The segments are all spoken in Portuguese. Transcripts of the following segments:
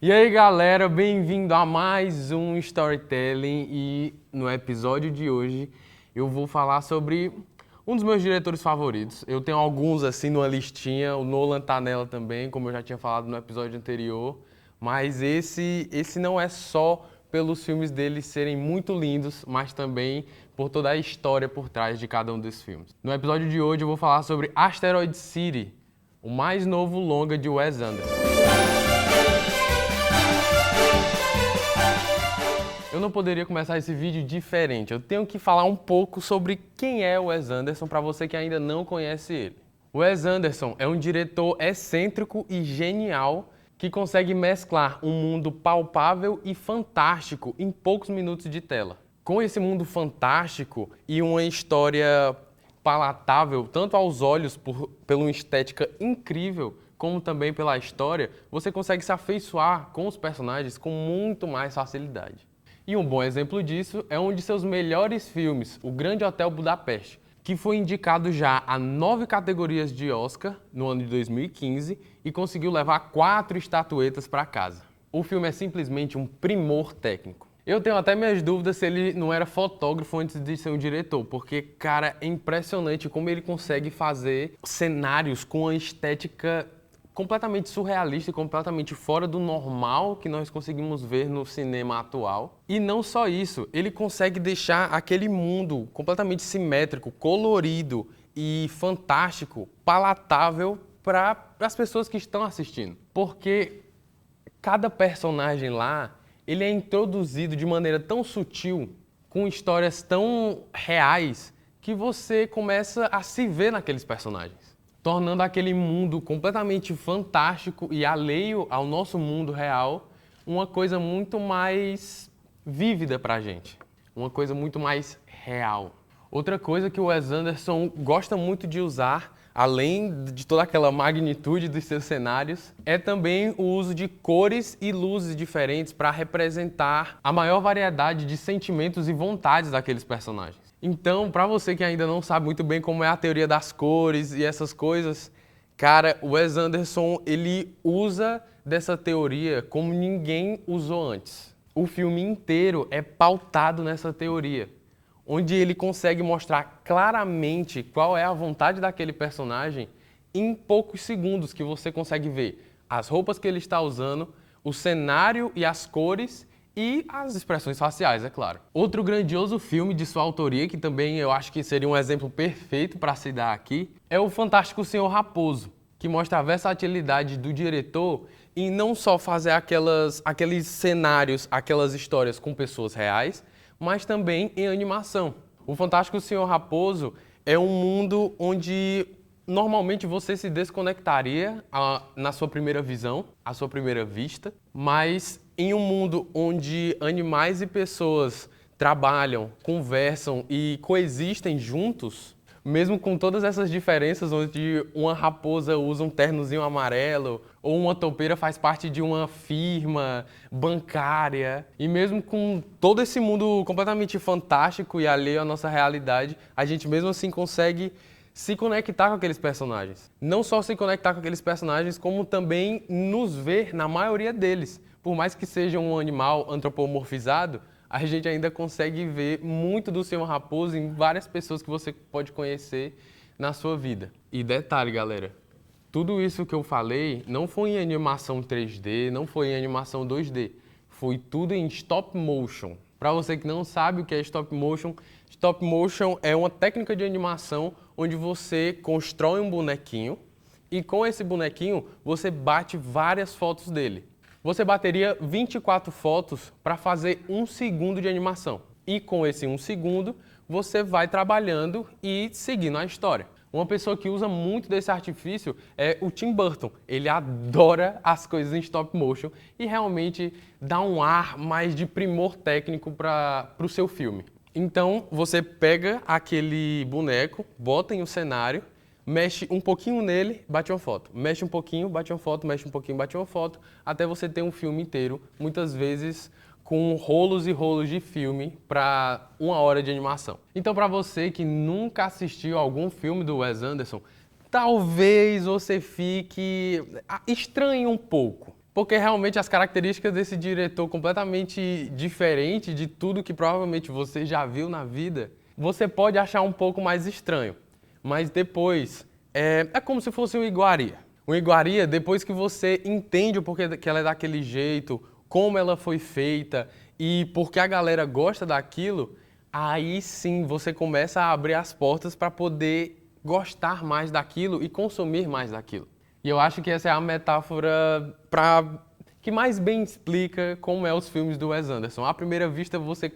E aí galera, bem-vindo a mais um Storytelling e no episódio de hoje eu vou falar sobre um dos meus diretores favoritos. Eu tenho alguns assim numa listinha, o Nolan tá nela também, como eu já tinha falado no episódio anterior, mas esse não é só pelos filmes dele serem muito lindos, mas também por toda a história por trás de cada um desses filmes. No episódio de hoje eu vou falar sobre Asteroid City, o mais novo longa de Wes Anderson. Eu não poderia começar esse vídeo diferente. Eu tenho que falar um pouco sobre quem é o Wes Anderson para você que ainda não conhece ele. O Wes Anderson é um diretor excêntrico e genial que consegue mesclar um mundo palpável e fantástico em poucos minutos de tela. Com esse mundo fantástico e uma história palatável tanto aos olhos pela uma estética incrível, como também pela história, você consegue se afeiçoar com os personagens com muito mais facilidade. E um bom exemplo disso é um de seus melhores filmes, O Grande Hotel Budapeste, que foi indicado já a 9 categorias de Oscar no ano de 2015 e conseguiu levar 4 estatuetas para casa. O filme é simplesmente um primor técnico. Eu tenho até minhas dúvidas se ele não era fotógrafo antes de ser um diretor, porque, cara, é impressionante como ele consegue fazer cenários com uma estética completamente surrealista e completamente fora do normal que nós conseguimos ver no cinema atual. E não só isso, ele consegue deixar aquele mundo completamente simétrico, colorido e fantástico, palatável para as pessoas que estão assistindo. Porque cada personagem lá, ele é introduzido de maneira tão sutil, com histórias tão reais, que você começa a se ver naqueles personagens, tornando aquele mundo completamente fantástico e alheio ao nosso mundo real uma coisa muito mais vívida pra gente, uma coisa muito mais real. Outra coisa que o Wes Anderson gosta muito de usar, além de toda aquela magnitude dos seus cenários, é também o uso de cores e luzes diferentes para representar a maior variedade de sentimentos e vontades daqueles personagens. Então, para você que ainda não sabe muito bem como é a teoria das cores e essas coisas, cara, o Wes Anderson, ele usa dessa teoria como ninguém usou antes. O filme inteiro é pautado nessa teoria, onde ele consegue mostrar claramente qual é a vontade daquele personagem em poucos segundos que você consegue ver as roupas que ele está usando, o cenário e as cores e as expressões faciais, é claro. Outro grandioso filme de sua autoria, que também eu acho que seria um exemplo perfeito para se dar aqui, é o Fantástico Senhor Raposo, que mostra a versatilidade do diretor em não só fazer aqueles cenários, aquelas histórias com pessoas reais, mas também em animação. O Fantástico Senhor Raposo é um mundo onde normalmente você se desconectaria na sua primeira visão, à sua primeira vista, mas em um mundo onde animais e pessoas trabalham, conversam e coexistem juntos, mesmo com todas essas diferenças, onde uma raposa usa um ternozinho amarelo ou uma toupeira faz parte de uma firma bancária, e mesmo com todo esse mundo completamente fantástico e alheio à nossa realidade, a gente mesmo assim consegue se conectar com aqueles personagens. Não só se conectar com aqueles personagens, como também nos ver na maioria deles. Por mais que seja um animal antropomorfizado, a gente ainda consegue ver muito do Senhor Raposo em várias pessoas que você pode conhecer na sua vida. E detalhe, galera, tudo isso que eu falei não foi em animação 3D, não foi em animação 2D, foi tudo em stop motion. Para você que não sabe o que é stop motion é uma técnica de animação onde você constrói um bonequinho e com esse bonequinho você bate várias fotos dele. Você bateria 24 fotos para fazer 1 segundo de animação. E com esse 1 segundo, você vai trabalhando e seguindo a história. Uma pessoa que usa muito desse artifício é o Tim Burton. Ele adora as coisas em stop motion e realmente dá um ar mais de primor técnico para o seu filme. Então, você pega aquele boneco, bota em um cenário, mexe um pouquinho nele, bate uma foto. Mexe um pouquinho, bate uma foto, mexe um pouquinho, bate uma foto, até você ter um filme inteiro, muitas vezes com rolos e rolos de filme para 1 hora de animação. Então, para você que nunca assistiu algum filme do Wes Anderson, talvez você fique estranhe um pouco. porque realmente as características desse diretor completamente diferente de tudo que provavelmente você já viu na vida, você pode achar um pouco mais estranho. Mas depois, é como se fosse um iguaria. Uma iguaria, depois que você entende o porquê que ela é daquele jeito, como ela foi feita e porque a galera gosta daquilo, aí sim você começa a abrir as portas para poder gostar mais daquilo e consumir mais daquilo. E eu acho que essa é a metáfora que mais bem explica como é os filmes do Wes Anderson. À primeira vista você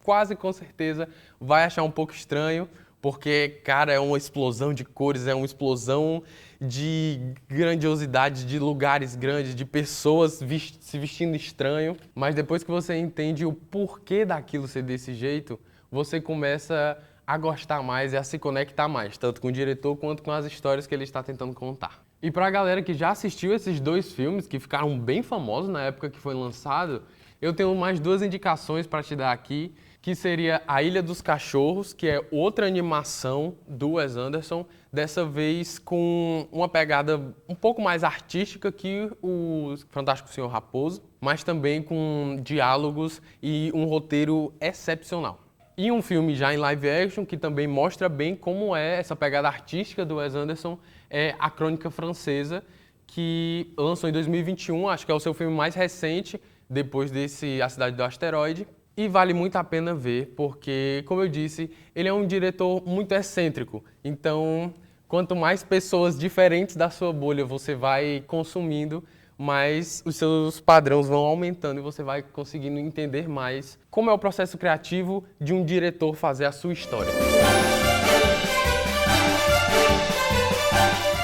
quase com certeza vai achar um pouco estranho, porque, cara, é uma explosão de cores, é uma explosão de grandiosidade, de lugares grandes, de pessoas se vestindo estranho. Mas depois que você entende o porquê daquilo ser desse jeito, você começa a gostar mais e a se conectar mais, tanto com o diretor quanto com as histórias que ele está tentando contar. E pra galera que já assistiu esses dois filmes, que ficaram bem famosos na época que foi lançado, eu tenho mais duas indicações para te dar aqui, que seria A Ilha dos Cachorros, que é outra animação do Wes Anderson, dessa vez com uma pegada um pouco mais artística que o Fantástico Senhor Raposo, mas também com diálogos e um roteiro excepcional. E um filme já em live action que também mostra bem como é essa pegada artística do Wes Anderson é A Crônica Francesa, que lançou em 2021, acho que é o seu filme mais recente, depois desse A Cidade do Asteroide. E vale muito a pena ver, porque, como eu disse, ele é um diretor muito excêntrico. Então, quanto mais pessoas diferentes da sua bolha você vai consumindo, mais os seus padrões vão aumentando e você vai conseguindo entender mais como é o processo criativo de um diretor fazer a sua história.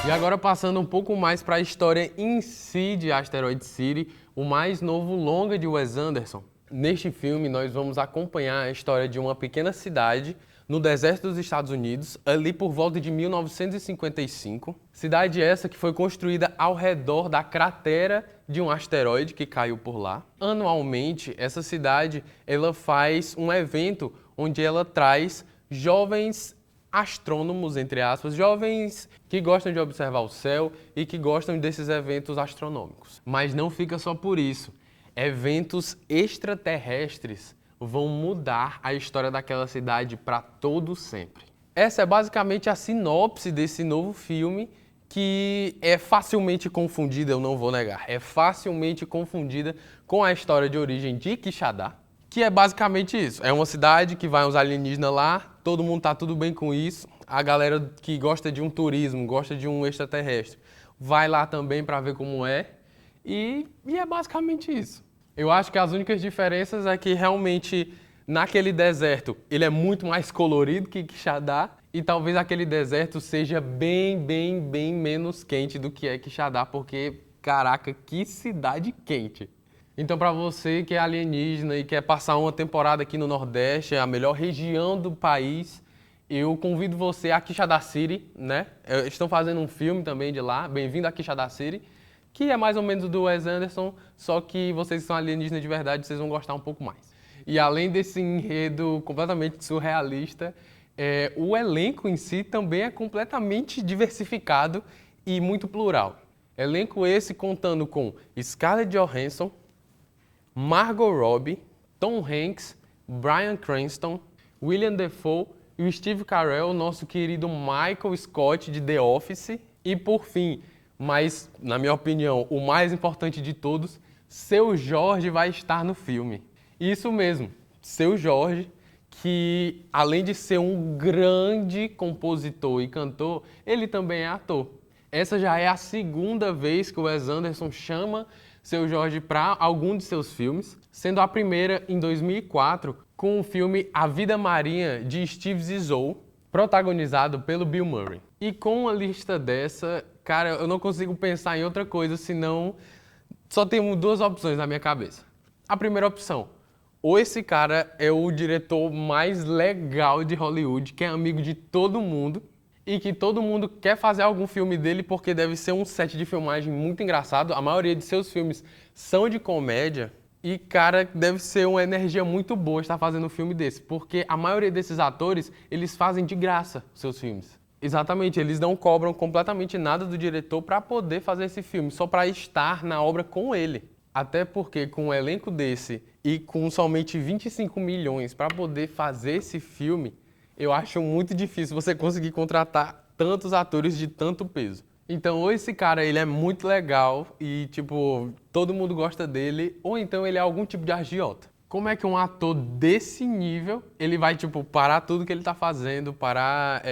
E agora passando um pouco mais para a história em si de Asteroid City, o mais novo longa de Wes Anderson. Neste filme, nós vamos acompanhar a história de uma pequena cidade no deserto dos Estados Unidos, ali por volta de 1955. Cidade essa que foi construída ao redor da cratera de um asteroide que caiu por lá. Anualmente, essa cidade ela faz um evento onde ela traz jovens astrônomos, entre aspas, jovens que gostam de observar o céu e que gostam desses eventos astronômicos. Mas não fica só por isso. Eventos extraterrestres vão mudar a história daquela cidade para todo sempre. Essa é basicamente a sinopse desse novo filme, que é facilmente confundida, eu não vou negar, é facilmente confundida com a história de origem de Quixadá, que é basicamente isso. É uma cidade que vai uns alienígenas lá, todo mundo tá tudo bem com isso, a galera que gosta de um turismo, gosta de um extraterrestre, vai lá também para ver como é. E é basicamente isso. Eu acho que as únicas diferenças é que realmente naquele deserto ele é muito mais colorido que Quixadá e talvez aquele deserto seja bem menos quente do que é Quixadá, porque, caraca, que cidade quente. Então, para você que é alienígena e quer passar uma temporada aqui no Nordeste, a melhor região do país, eu convido você a Quixadá City, né? Estão fazendo um filme também de lá, Bem-vindo a Quixadá City, que é mais ou menos do Wes Anderson, só que vocês são alienígenas de verdade, vocês vão gostar um pouco mais. E além desse enredo completamente surrealista, o elenco em si também é completamente diversificado e muito plural. Elenco esse contando com Scarlett Johansson, Margot Robbie, Tom Hanks, Bryan Cranston, William Dafoe e o Steve Carell, nosso querido Michael Scott de The Office. E por fim, mas, na minha opinião, o mais importante de todos, Seu Jorge vai estar no filme. Isso mesmo, Seu Jorge, que além de ser um grande compositor e cantor, ele também é ator. Essa já é a segunda vez que o Wes Anderson chama Seu Jorge para algum de seus filmes, sendo a primeira em 2004 com o filme A Vida Marinha de Steve Zissou, protagonizado pelo Bill Murray. E com uma lista dessa, cara, eu não consigo pensar em outra coisa, senão só tenho duas opções na minha cabeça. A primeira opção, ou esse cara é o diretor mais legal de Hollywood, que é amigo de todo mundo, e que todo mundo quer fazer algum filme dele porque deve ser um set de filmagem muito engraçado. A maioria de seus filmes são de comédia. E, cara, deve ser uma energia muito boa estar fazendo um filme desse, porque a maioria desses atores, eles fazem de graça seus filmes. Exatamente, eles não cobram completamente nada do diretor para poder fazer esse filme, só para estar na obra com ele. Até porque com um elenco desse e com somente 25 milhões para poder fazer esse filme, eu acho muito difícil você conseguir contratar tantos atores de tanto peso. Então, ou esse cara ele é muito legal e, tipo, todo mundo gosta dele, ou então ele é algum tipo de agiota. Como é que um ator desse nível, ele vai, tipo, parar tudo que ele tá fazendo, parar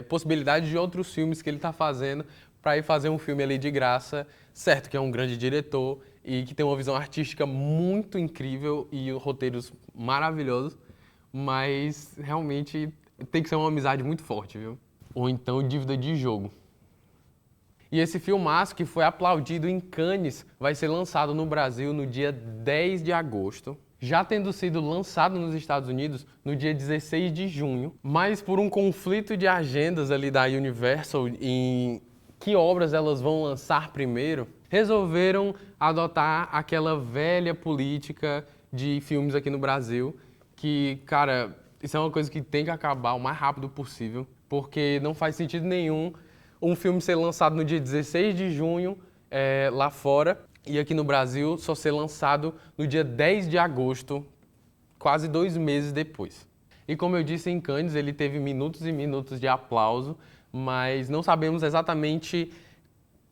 possibilidade de outros filmes que ele tá fazendo para ir fazer um filme ali de graça, certo que é um grande diretor e que tem uma visão artística muito incrível e roteiros maravilhosos, mas realmente tem que ser uma amizade muito forte, viu? Ou então dívida de jogo. E esse filmaço que foi aplaudido em Cannes vai ser lançado no Brasil no dia 10 de agosto, já tendo sido lançado nos Estados Unidos no dia 16 de junho, mas por um conflito de agendas ali da Universal em que obras elas vão lançar primeiro, resolveram adotar aquela velha política de filmes aqui no Brasil, que, cara, isso é uma coisa que tem que acabar o mais rápido possível, porque não faz sentido nenhum um filme ser lançado no dia 16 de junho lá fora e aqui no Brasil só ser lançado no dia 10 de agosto, quase 2 meses depois. E como eu disse, em Cannes ele teve minutos e minutos de aplauso, mas não sabemos exatamente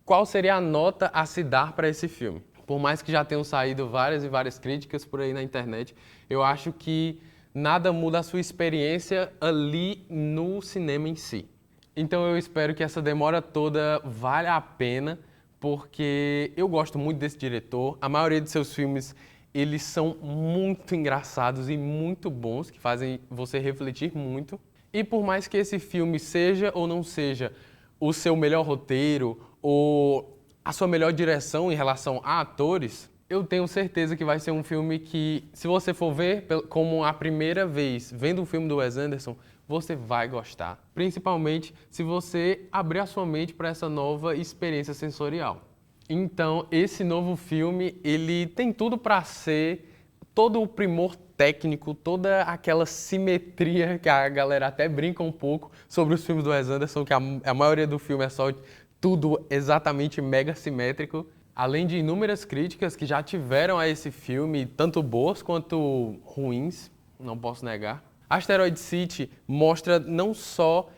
qual seria a nota a se dar para esse filme. Por mais que já tenham saído várias e várias críticas por aí na internet, eu acho que nada muda a sua experiência ali no cinema em si. Então eu espero que essa demora toda valha a pena, porque eu gosto muito desse diretor. A maioria de seus filmes, eles são muito engraçados e muito bons, que fazem você refletir muito. E por mais que esse filme seja ou não seja o seu melhor roteiro ou a sua melhor direção em relação a atores, eu tenho certeza que vai ser um filme que, se você for ver como a primeira vez vendo um filme do Wes Anderson, você vai gostar. Principalmente se você abrir a sua mente para essa nova experiência sensorial. Então, esse novo filme, ele tem tudo para ser todo o primor técnico, toda aquela simetria que a galera até brinca um pouco sobre os filmes do Wes Anderson, que a maioria do filme é só tudo exatamente mega simétrico. Além de inúmeras críticas que já tiveram a esse filme, tanto boas quanto ruins, não posso negar. Asteroid City mostra não só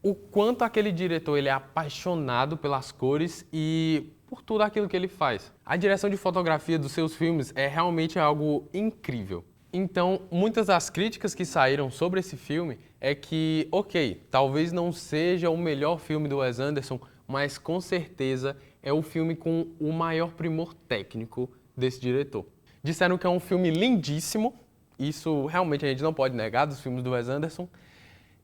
o quanto aquele diretor ele é apaixonado pelas cores e por tudo aquilo que ele faz. A direção de fotografia dos seus filmes é realmente algo incrível. Então, muitas das críticas que saíram sobre esse filme é que, ok, talvez não seja o melhor filme do Wes Anderson, mas com certeza é o filme com o maior primor técnico desse diretor. Disseram que é um filme lindíssimo, isso realmente a gente não pode negar dos filmes do Wes Anderson,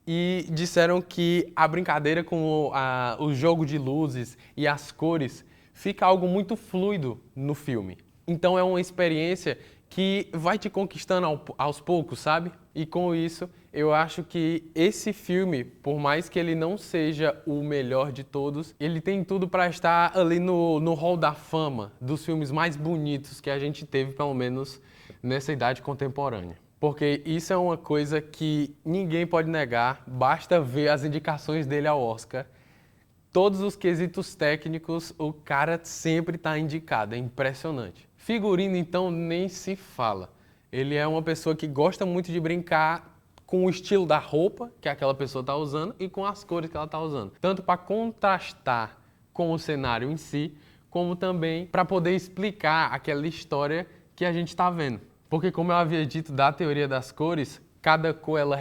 e disseram que a brincadeira com o jogo de luzes e as cores fica algo muito fluido no filme. Então é uma experiência que vai te conquistando aos poucos, sabe? E com isso, eu acho que esse filme, por mais que ele não seja o melhor de todos, ele tem tudo para estar ali no hall da fama dos filmes mais bonitos que a gente teve, pelo menos nessa idade contemporânea. Porque isso é uma coisa que ninguém pode negar, basta ver as indicações dele ao Oscar. Todos os quesitos técnicos, o cara sempre está indicado, é impressionante. Figurino, então, nem se fala. Ele é uma pessoa que gosta muito de brincar com o estilo da roupa que aquela pessoa está usando e com as cores que ela está usando. Tanto para contrastar com o cenário em si, como também para poder explicar aquela história que a gente está vendo. Porque, como eu havia dito da teoria das cores, cada cor ela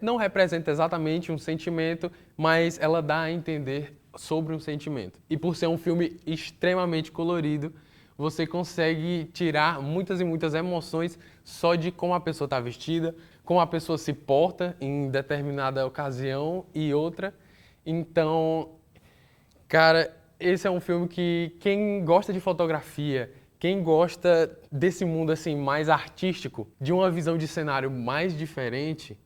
não representa exatamente um sentimento, mas ela dá a entender sobre um sentimento. E por ser um filme extremamente colorido, você consegue tirar muitas e muitas emoções só de como a pessoa está vestida, como a pessoa se porta em determinada ocasião e outra. Então, cara, esse é um filme que quem gosta de fotografia, quem gosta desse mundo assim mais artístico, de uma visão de cenário mais diferente,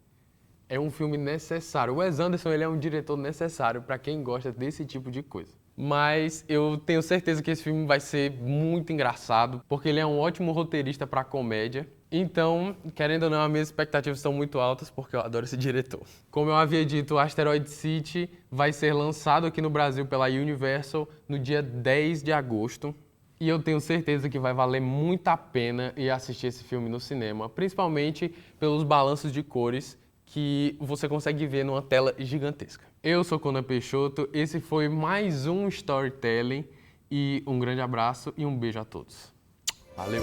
é um filme necessário. O Wes Anderson ele é um diretor necessário para quem gosta desse tipo de coisa. Mas eu tenho certeza que esse filme vai ser muito engraçado, porque ele é um ótimo roteirista para comédia. Então, querendo ou não, as minhas expectativas são muito altas, porque eu adoro esse diretor. Como eu havia dito, o Asteroid City vai ser lançado aqui no Brasil pela Universal no dia 10 de agosto. E eu tenho certeza que vai valer muito a pena ir assistir esse filme no cinema, principalmente pelos balanços de cores que você consegue ver numa tela gigantesca. Eu sou Conan Peixoto, esse foi mais um Storytelling e um grande abraço e um beijo a todos. Valeu!